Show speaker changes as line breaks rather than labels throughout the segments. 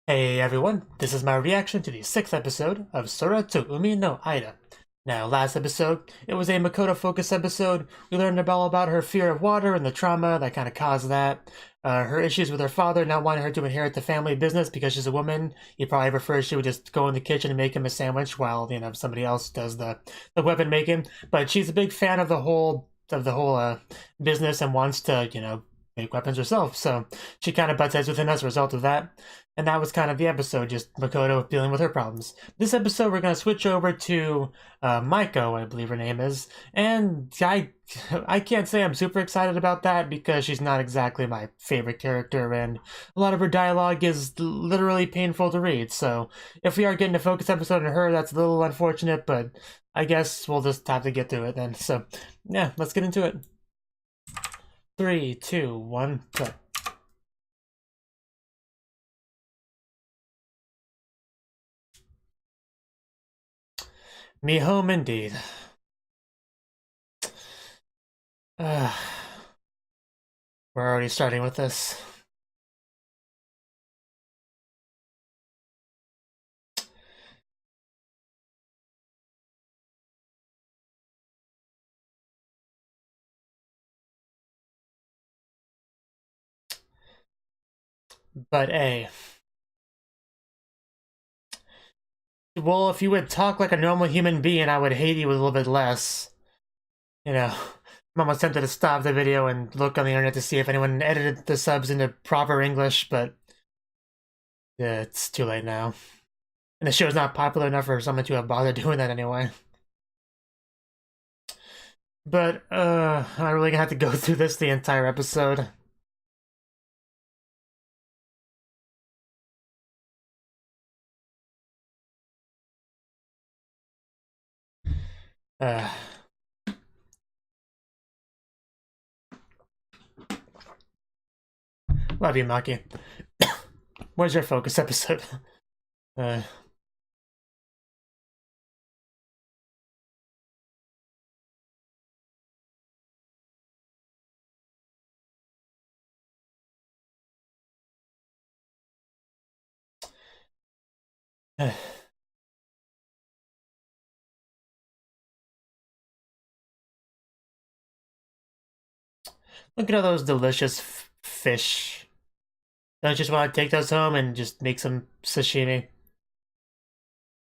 Hey everyone, this is my reaction to the 6th episode of Sora to Umi no Aida. Now, last episode, it was a Makoto focused episode. We learned all about her fear of water and the trauma that kind of caused that. Her issues with her father not wanting her to inherit the family business because she's a woman. He probably prefers she would just go in the kitchen and make him a sandwich while, somebody else does the weapon making. But she's a big fan of the whole business and wants to, make weapons herself. So she kind of butts heads with him as a result of that. And that was kind of the episode, just Makoto dealing with her problems. This episode, we're going to switch over to Maiko, I believe her name is. And I can't say I'm super excited about that because she's not exactly my favorite character, and a lot of her dialogue is literally painful to read. So if we are getting a focus episode on her, that's a little unfortunate, but I guess we'll just have to get through it then. So yeah, let's get into it. 3, 2, 1, play. Me home indeed. We're already starting with this. But A. Well, if you would talk like a normal human being, I would hate you a little bit less. You know, I'm almost tempted to stop the video and look on the internet to see if anyone edited the subs into proper English, but yeah, it's too late now. And the show's not popular enough for someone to have bothered doing that anyway. But, I'm really gonna have to go through this the entire episode. Love you, Maki. Where's your focus episode? Look at all those delicious fish. Don't you just want to take those home and just make some sashimi?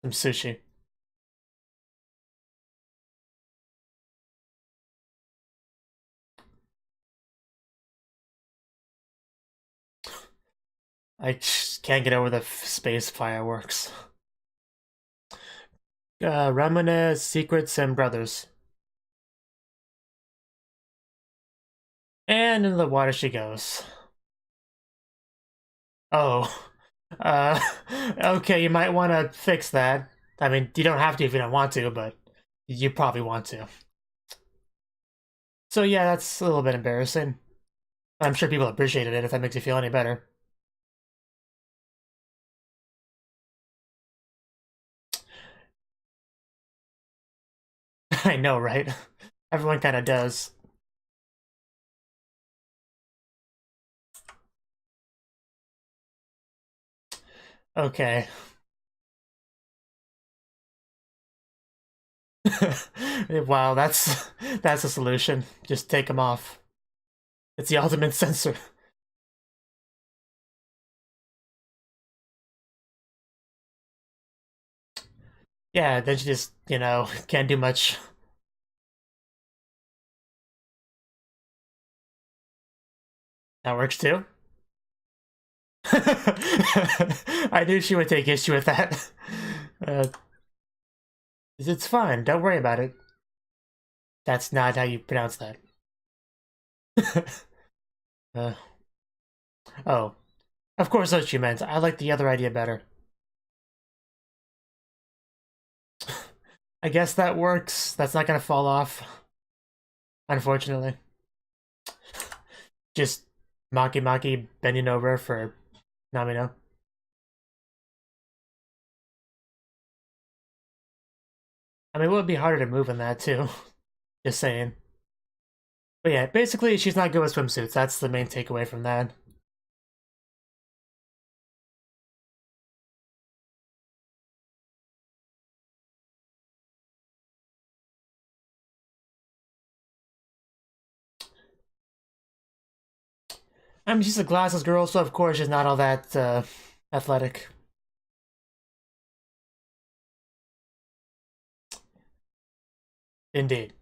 Some sushi. I just can't get over the space fireworks. Ramune, Secrets, and Brothers. And in the water she goes. Oh. Okay, you might want to fix that. I mean, you don't have to if you don't want to, but you probably want to. So yeah, that's a little bit embarrassing. I'm sure people appreciated it if that makes you feel any better. I know, right? Everyone kind of does. Okay. Wow, that's a solution. Just take them off. It's the ultimate censor. Yeah, then you just, can't do much. That works too. I knew she would take issue with that. Uh, it's fine, don't worry about it. That's not how you pronounce that. uh, oh, of course that's what you meant. I like the other idea better. I guess that works. That's not gonna fall off, unfortunately. Just Maki Maki bending over for Namino. I mean, it would be harder to move in that too. Just saying. But yeah, basically, she's not good with swimsuits. That's the main takeaway from that. I mean, she's a glasses girl, so of course she's not all that athletic. Indeed.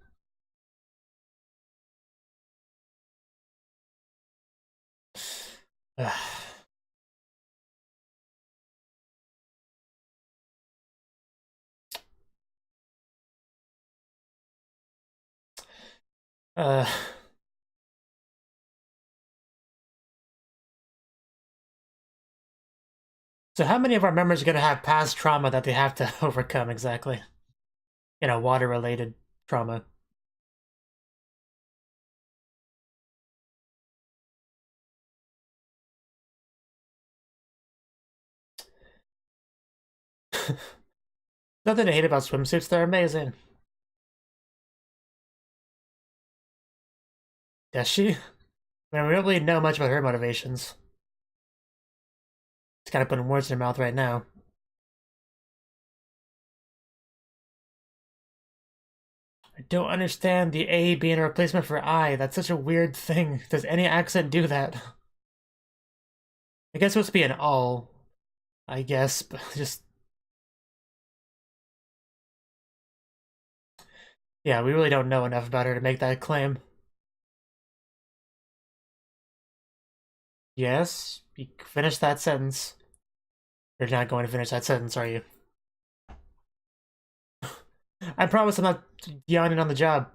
uh, so how many of our members are going to have past trauma that they have to overcome exactly? You know, water-related trauma. Nothing to hate about swimsuits, they're amazing. Does she? I mean, we don't really know much about her motivations. It's kind of putting words in her mouth right now. I don't understand the A being a replacement for I. That's such a weird thing. Does any accent do that? I guess it's supposed to be an all. I guess, but just... Yeah, we really don't know enough about her to make that claim. Yes? You finish that sentence. You're not going to finish that sentence, are you? I promise I'm not yawning on the job.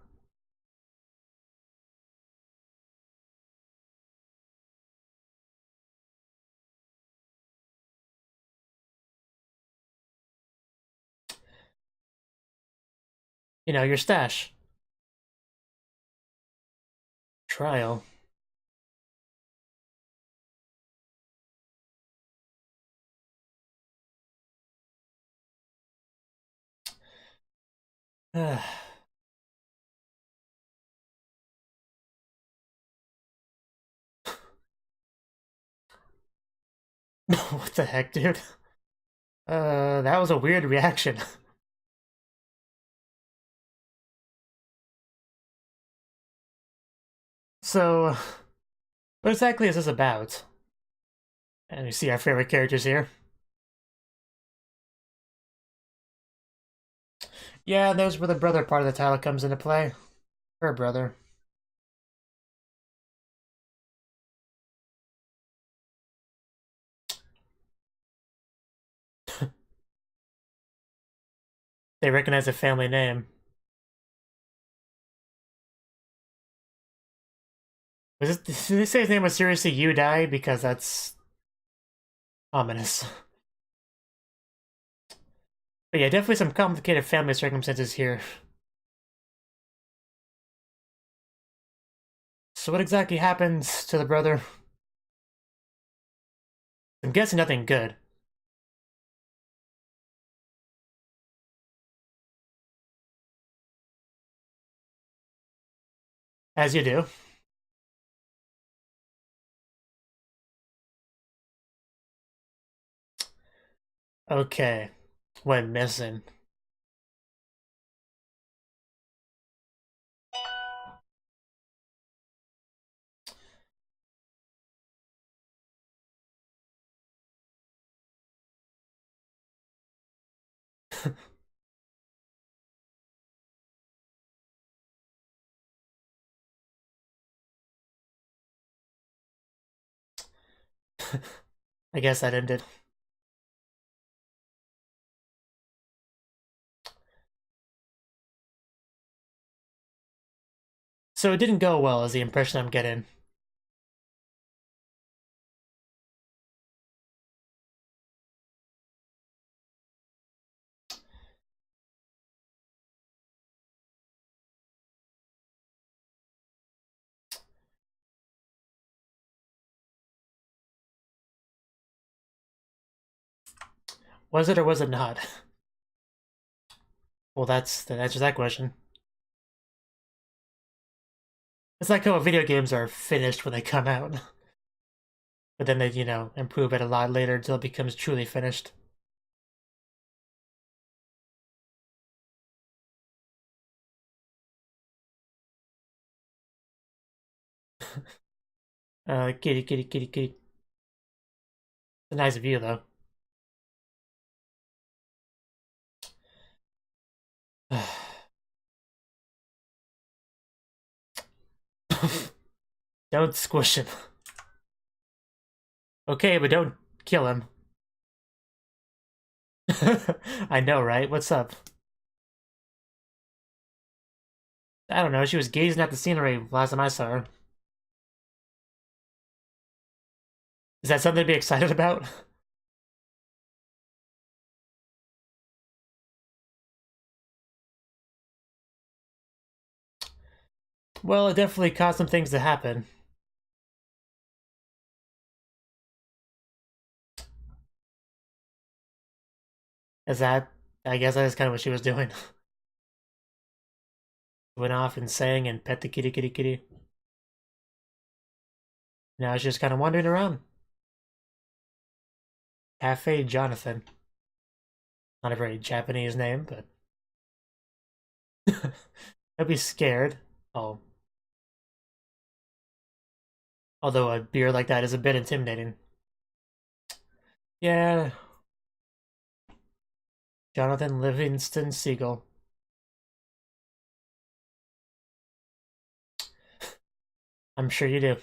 You know, your stash. Trial. What the heck, dude? That was a weird reaction. So, what exactly is this about? And you see our favorite characters here. Yeah, there's where the brother part of the title comes into play. Her brother. They recognize a family name. Did they say his name was seriously Udai? Because that's ominous. But yeah, definitely some complicated family circumstances here. So what exactly happens to the brother? I'm guessing nothing good. As you do. Okay. Went missing. I guess that ended. So it didn't go well, is the impression I'm getting. Was it or was it not? Well, that answers that question. It's like how video games are finished when they come out. But then they, you know, improve it a lot later until it becomes truly finished. Kitty, kitty, kitty, kitty. It's a nice view, though. Don't squish him. Okay, but don't kill him. I know, right? What's up? I don't know, she was gazing at the scenery last time I saw her. Is that something to be excited about? Well, it definitely caused some things to happen. Is that... I guess that is kind of what she was doing. Went off and sang and pet the kitty, kitty, kitty. Now she's just kind of wandering around. Cafe Jonathan. Not a very Japanese name, but... I'd be scared. Oh. Although a beer like that is a bit intimidating. Yeah. Jonathan Livingston Seagull. I'm sure you do.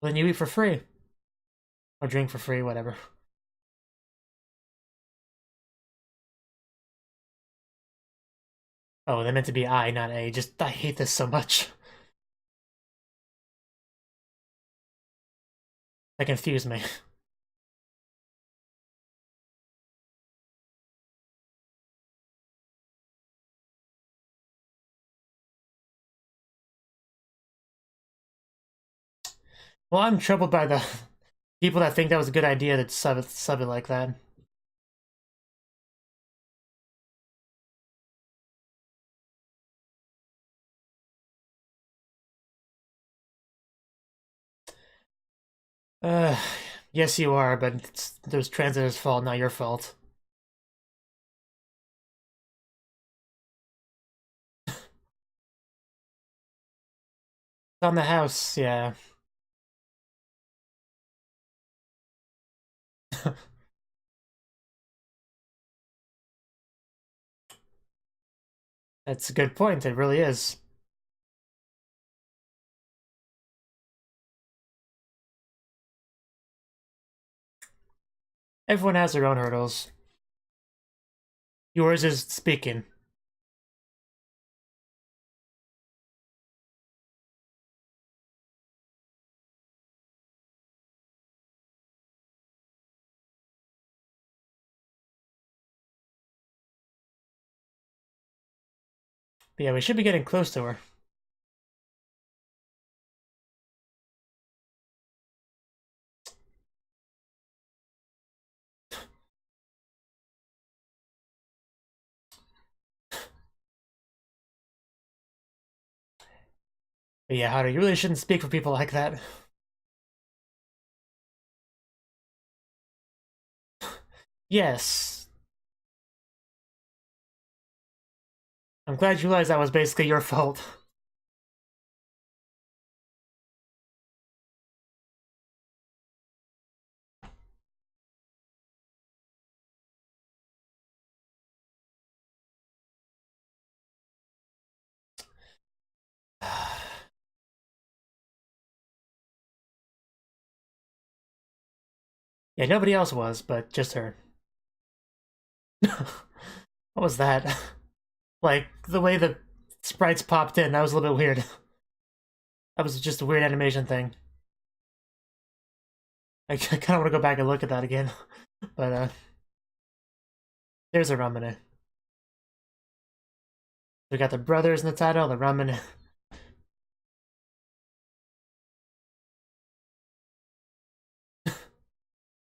Then you eat for free. Or drink for free, whatever. Oh, they meant to be I, not A. Just, I hate this so much. That confused me. Well, I'm troubled by the people that think that was a good idea to sub it like that. Uh, yes you are, but it's those translators' fault, not your fault. It's on the house, yeah. That's a good point, it really is. Everyone has their own hurdles. Yours is speaking. But yeah, we should be getting close to her. But yeah, Haru, you really shouldn't speak for people like that. Yes. I'm glad you realized that was basically your fault. Yeah, nobody else was, but just her. What was that? Like, the way the sprites popped in, that was a little bit weird. That was just a weird animation thing. I kind of want to go back and look at that again. But, there's a Ramune. We got the brothers in the title, the Ramune.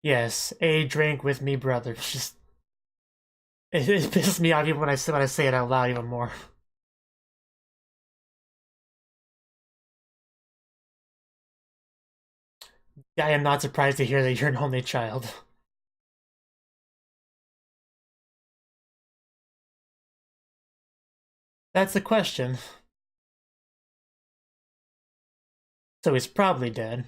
Yes, a drink with me, brother. Just it pisses me off even when I say it out loud even more. I am not surprised to hear that you're an only child. That's the question. So he's probably dead.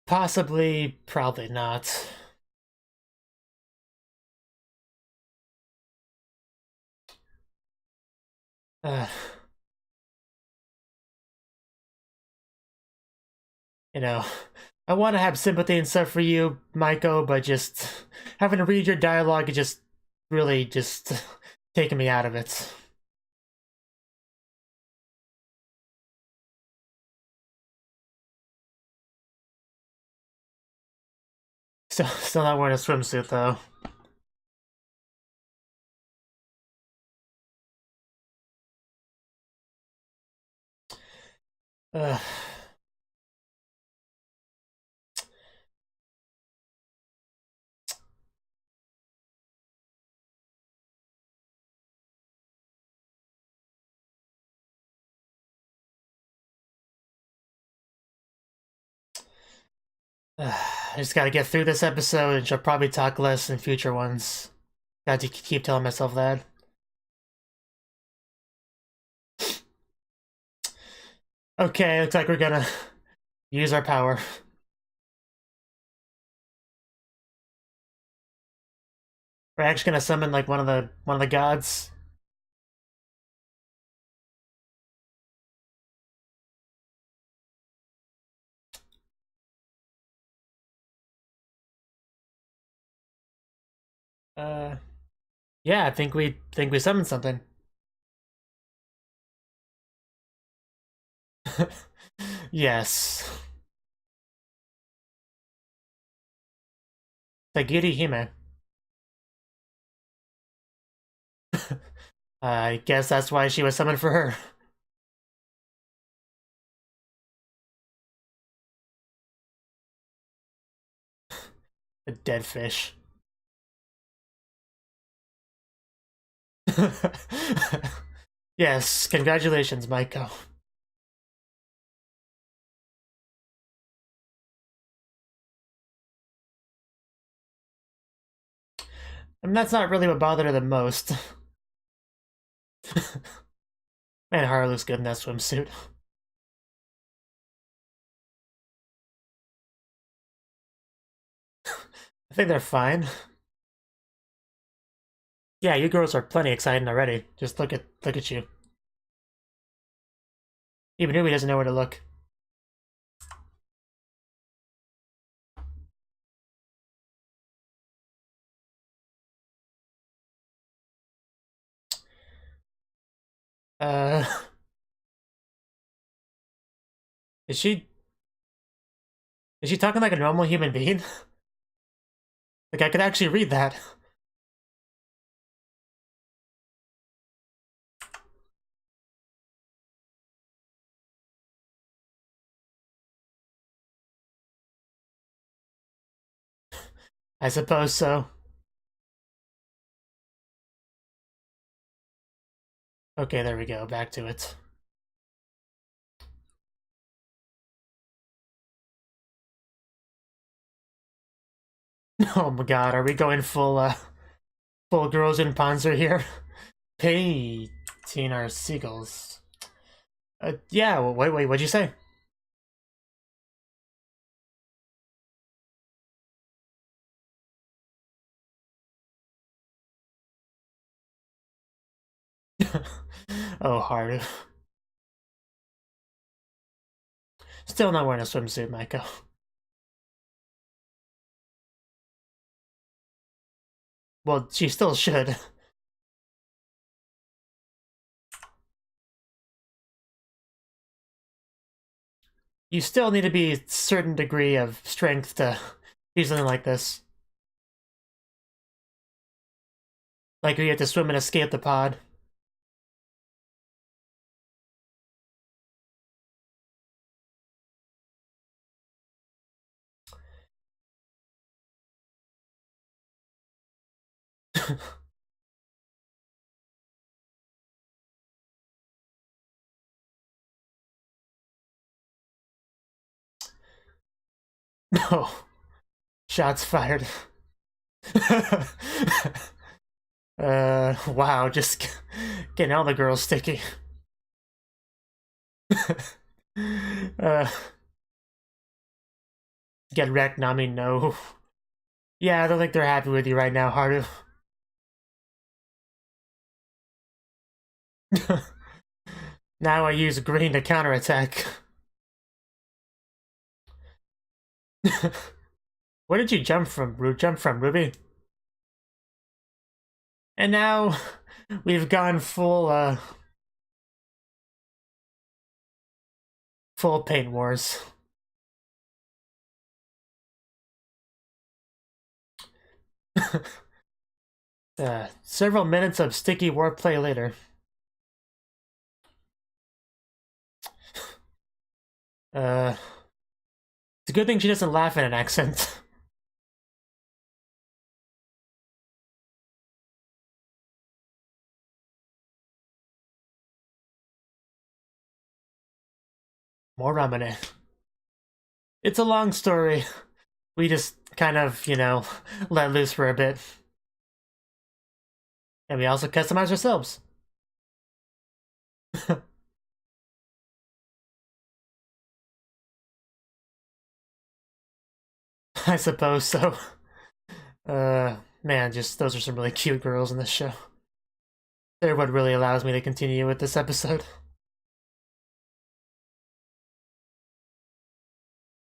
Possibly, probably not. Uh, you know, I want to have sympathy and stuff for you, Maiko, but just having to read your dialogue is just really just taking me out of it. Still not wearing a swimsuit though. Ugh. I just gotta get through this episode, and she'll probably talk less in future ones. Got to keep telling myself that. Okay, looks like we're gonna use our power. We're actually gonna summon like one of the gods. Uh, yeah, I think we summoned something. Yes. Tagiri Hime. I guess that's why she was summoned for her. A dead fish. Yes, congratulations, Maiko. I mean, that's not really what bothered her the most. Man, Haru looks good in that swimsuit. I think they're fine. Yeah, you girls are plenty exciting already. Just look at you. Even Newbie doesn't know where to look. Uh, is she talking like a normal human being? Like I could actually read that. I suppose so. Okay, there we go. Back to it. Oh my god, are we going full girls in Panzer here? Painting our seagulls. Yeah, well, wait, what'd you say? Oh, hard. Still not wearing a swimsuit, Maiko. Well, she still should. You still need to be a certain degree of strength to do something like this. Like you have to swim and escape the pod. No. Shots fired. Wow, just getting all the girls sticky. Get wrecked, Nami, no. Yeah, I don't think they're happy with you right now, Haru. Now I use green to counterattack. Where did you jump from, Ruby? And now we've gone full paint wars. Several minutes of sticky warplay later. It's a good thing she doesn't laugh in an accent. More ramen. It's a long story. We just kind of, you know, let loose for a bit. And we also customize ourselves. I suppose so. Man, just those are some really cute girls in this show. They're what really allows me to continue with this episode.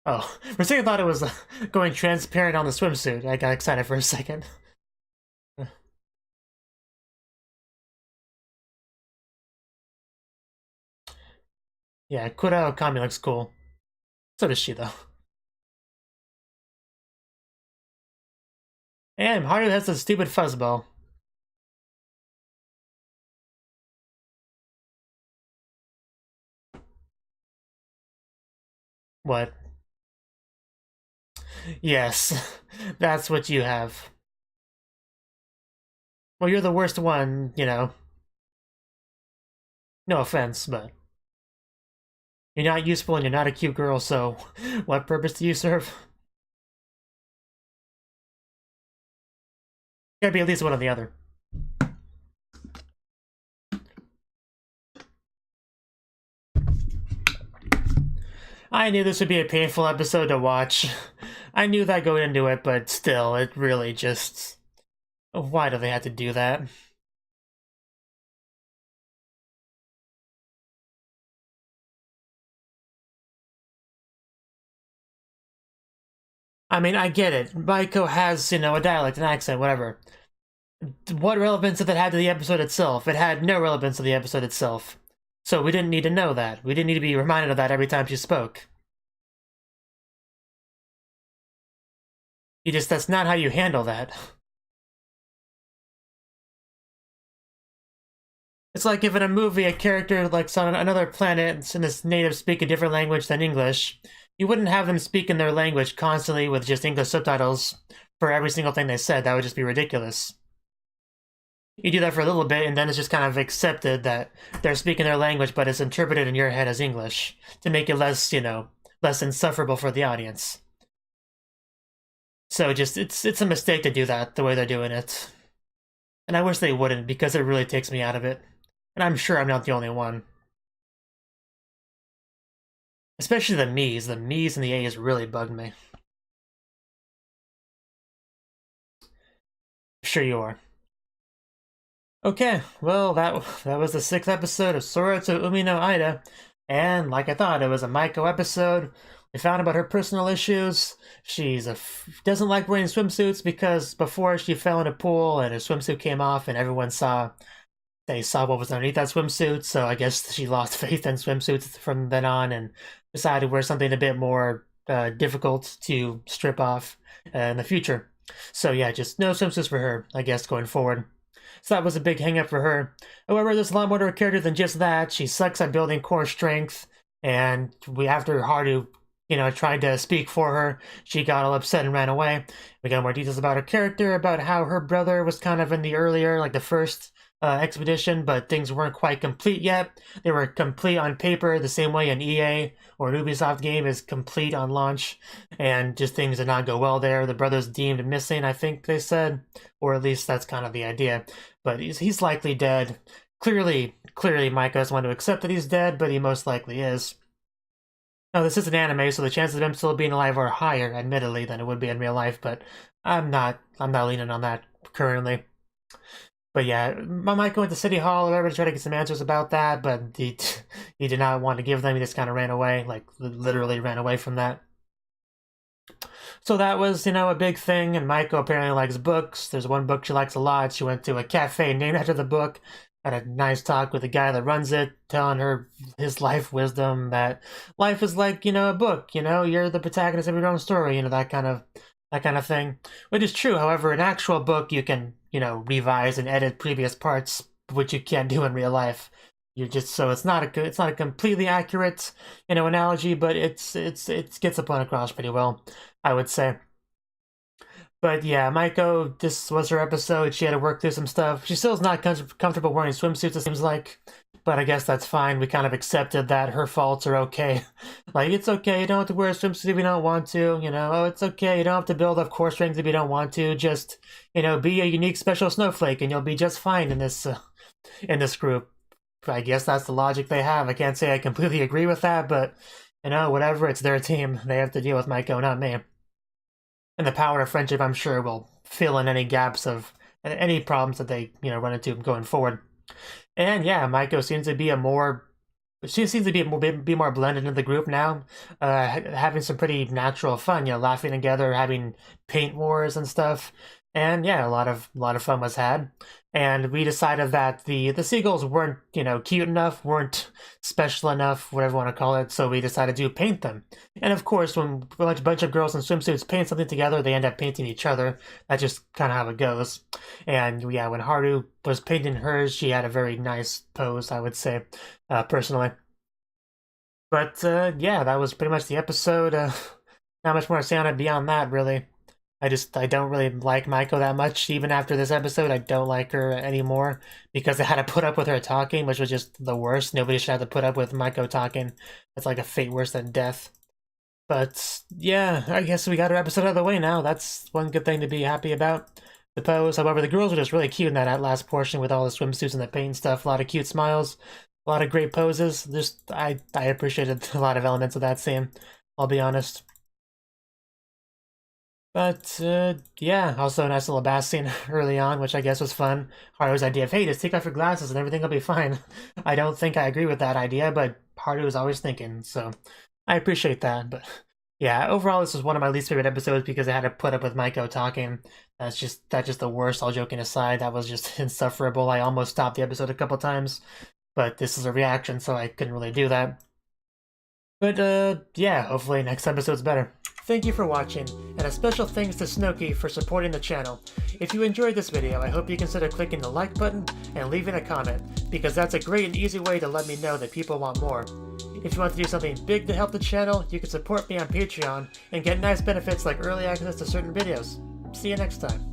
Oh, for a second I thought it was going transparent on the swimsuit. I got excited for a second. Yeah, Kurio Kami looks cool. So does she, though. And Haru has a stupid fuzzball. What? Yes, that's what you have. Well, you're the worst one, you know. No offense, but you're not useful and you're not a cute girl, so what purpose do you serve? Gotta be at least one or the other. I knew this would be a painful episode to watch. I knew that going into it, but still, it really just... Why do they have to do that? I mean, I get it. Maiko has, you know, a dialect, an accent, whatever. What relevance did that have to the episode itself? It had no relevance to the episode itself. So we didn't need to know that. We didn't need to be reminded of that every time she spoke. That's not how you handle that. It's like if in a movie a character like on another planet and his native speak a different language than English, you wouldn't have them speak in their language constantly with just English subtitles for every single thing they said. That would just be ridiculous. You do that for a little bit, and then it's just kind of accepted that they're speaking their language, but it's interpreted in your head as English to make it less, you know, less insufferable for the audience. So just it's a mistake to do that the way they're doing it, and I wish they wouldn't because it really takes me out of it, and I'm sure I'm not the only one. Especially the me's and the A's really bugged me. Sure you are. Okay, well, that was the 6th episode of Sora to Umi no Aida, and like I thought, it was a Maiko episode. We found about her personal issues. She's doesn't like wearing swimsuits because before she fell in a pool and her swimsuit came off and everyone saw what was underneath that swimsuit, so I guess she lost faith in swimsuits from then on and decided to wear something a bit more difficult to strip off in the future. So yeah, just no swimsuits for her, I guess, going forward. So that was a big hang-up for her. However, there's a lot more to her character than just that. She sucks at building core strength, and after Haru, tried to speak for her. She got all upset and ran away. We got more details about her character, about how her brother was kind of in the earlier, like the first expedition, but things weren't quite complete yet. They were complete on paper, the same way an EA or an Ubisoft game is complete on launch, and just things did not go well there. The brother's deemed missing, I think they said, or at least that's kind of the idea. But he's likely dead. Clearly, Mike doesn't want to accept that he's dead, but he most likely is. Now, this is an anime, so the chances of him still being alive are higher, admittedly, than it would be in real life, but I'm not leaning on that currently. But yeah, Mike went to City Hall or whatever to try to get some answers about that, but he did not want to give them. He just kind of ran away, like literally ran away from that. So that was, a big thing, and Maiko apparently likes books. There's one book she likes a lot. She went to a cafe named after the book, had a nice talk with the guy that runs it, telling her his life wisdom, that life is like, a book, you're the protagonist of your own story, that kind of thing. Which is true. However, an actual book you can, revise and edit previous parts, which you can't do in real life. So it's not a completely accurate, analogy, but it gets the point across pretty well, I would say. But yeah, Maiko, this was her episode. She had to work through some stuff. She still is not comfortable wearing swimsuits, it seems like. But I guess that's fine. We kind of accepted that her faults are okay. Like, it's okay, you don't have to wear a swimsuit if you don't want to, Oh, it's okay, you don't have to build up core strength if you don't want to. Just, be a unique special snowflake and you'll be just fine in this group. I guess that's the logic they have. I can't say I completely agree with that, but, whatever, it's their team. They have to deal with Maiko, not me. And the power of friendship, I'm sure, will fill in any gaps of any problems that they, run into going forward. And yeah, Maiko seems to be be more blended into the group now, having some pretty natural fun, laughing together, having paint wars and stuff. And yeah, a lot of fun was had. And we decided that the seagulls weren't, cute enough, weren't special enough, whatever you want to call it, so we decided to paint them. And of course, when a bunch of girls in swimsuits paint something together, they end up painting each other. That's just kind of how it goes. And yeah, when Haru was painting hers, she had a very nice pose, I would say, personally. But yeah, that was pretty much the episode. Not much more to say on it beyond that, really. I don't really like Maiko that much. Even after this episode, I don't like her anymore because I had to put up with her talking, which was just the worst. Nobody should have to put up with Maiko talking. It's like a fate worse than death. But yeah, I guess we got our episode out of the way now. That's one good thing to be happy about. The pose. However, the girls were just really cute in that last portion with all the swimsuits and the paint and stuff. A lot of cute smiles, a lot of great poses. Just I appreciated a lot of elements of that scene. I'll be honest. But, yeah, also a nice little bath scene early on, which I guess was fun. Haru's idea of, hey, just take off your glasses and everything will be fine. I don't think I agree with that idea, but Haru was always thinking, so I appreciate that. But, yeah, overall, this was one of my least favorite episodes because I had to put up with Maiko talking. That's just the worst, all joking aside. That was just insufferable. I almost stopped the episode a couple times, but this is a reaction, so I couldn't really do that. But, yeah, hopefully next episode's better. Thank you for watching, and a special thanks to Cnouki for supporting the channel. If you enjoyed this video, I hope you consider clicking the like button and leaving a comment, because that's a great and easy way to let me know that people want more. If you want to do something big to help the channel, you can support me on Patreon and get nice benefits like early access to certain videos. See you next time.